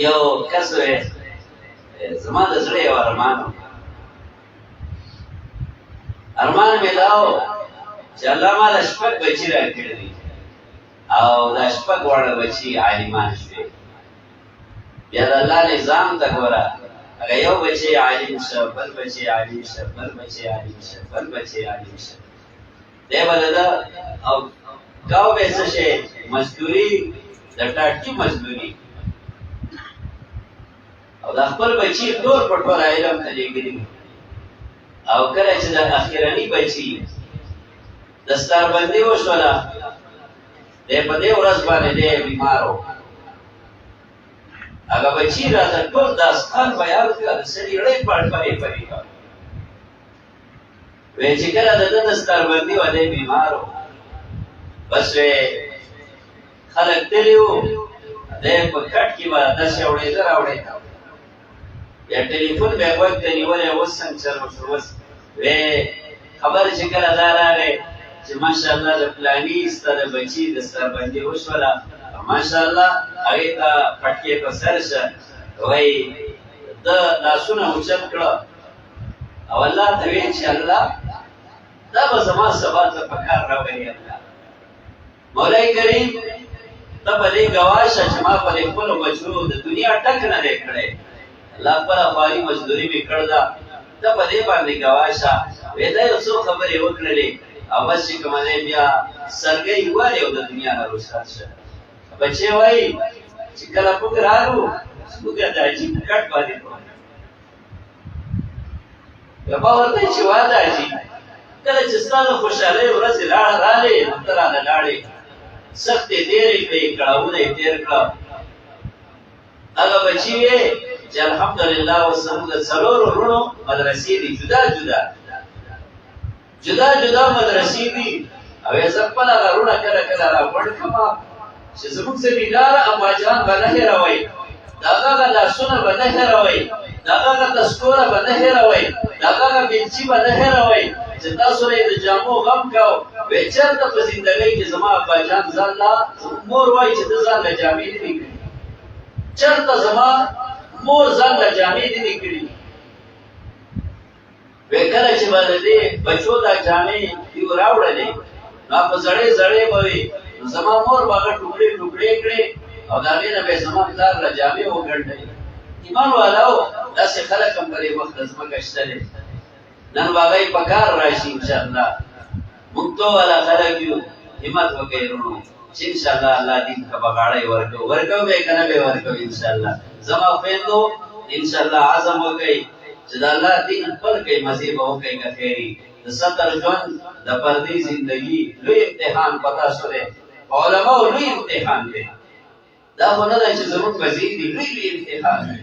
یو کس وې زما د زړه یو ارمان مې دا و چې الله ما له شپږ بچي راکړي دي او دا شپږ واړه بچي عالمان شوي. بیا د الله نظام ته ګوره، هغه یو بچی عالم شه، بل بچی عالم شه، بل بچی عالم شه، بل بچی عالم شه. دی به د ده او کاو به څه شی مزدوري، د ټاټکي مزدوري، او د خپل بچي ټول په ټول علم ته لېږلي. او کله چې د اخرني بچي دستاربندي وشوله، دی په دې ورځ باندې دی بیمار و. هغه بچي راته ټول داستان بیان کړه، د سړي ړی پړی کړه. وایي چې کله د ده دستاربندي وه، دی بیمار و. بس خلک تللي وو، دی په کټ کې به داسې اورېده راوړېده. بیا ټلیفون به یې غوږ ته نیولی، اوس څنګه چل وشو؟ اوس وایي خبره چې کله دا راغی چې ماشاءالله د فلاني ستا د بچي دستاربندي وشوله، ماشاءالله هغې ته پټکې په سر شه. وایي ده لاسونه اوچت کړه او الله ته ویل چې الله دا به زما سبا ته په کار راولي. الله مولای کریم ته په دې ګواه شه چې ما په دې خپلو بچو د دنیا ټک نه دی کړی. الله خپله خواري مزدوري مې کړ ده، ته په دې باندې ګواه شه. وایي دا یو څو خبرې وکړلې او بس چې کومه دی بیا سرګۍ ووالې او د دنیا نه رخصت شه. بچې وایي چې کله موږ راغلو، موږ د حاجي په کټ باندې کړو. بابا ورته چې واده حاجي، کله چې ستا د خوشحالۍ ورځې راغلې، نو ته رانه لاړې، سختې تېرې کړې، کړاوونه یې تېر کړه. هغه بچي وې چې الحمدلله اوس زموږ د څلورو وروڼو مدرسې دي، جدا جدا مدرسې دي. او یې زه خپله هغه وروڼه کله کله راغونډ کړم چې زموږ زمینداره اباجان به نه هېروئ، د هغه هغه لاسونه به نه هېروئ، د هغه هغه دستوره به نه هېروئ، د هغه هغه بیلچي به نه هېروئ چې تاسو نه یې د جامو غم کو. وایي چېرته په زندګۍ کې زما اباجان ځان له مور وایي چې ده ځان له جامې دې نه کړي، چېرته زما مور ځان له جامې دې نه کړي. وایي کله چې به د دې بچو دا جامې یو راوړلې، نو په زړې زړې به وي، نو زما مور به هغه ټوکړې ټوکړې کړې او د هغې نه به یې زما پلار له جامې وګنډلې. ایمان والاو داسې خلک هم په دې وخت د ځمکه شته دی. نن به هغه یې په کار راشي انشاءالله. موږ تو والا خلک یو، همت وکړئ وروڼو چې انشاءالله الله دین ته به غاړی ورکوو. ورکوو به یې که نه به یې ورکوو انشاءالله. زما خویندو انشاءالله عزم وکئ چې د الله دین خپل کئ، مزې به وکئ که خیري. د ستر ژوند د پردې زندګي لوی امتحان په تاسو دی، علماو لوی امتحان دی. دا خو نه ده چې زموږ مزې دي، لوی امتحان دی.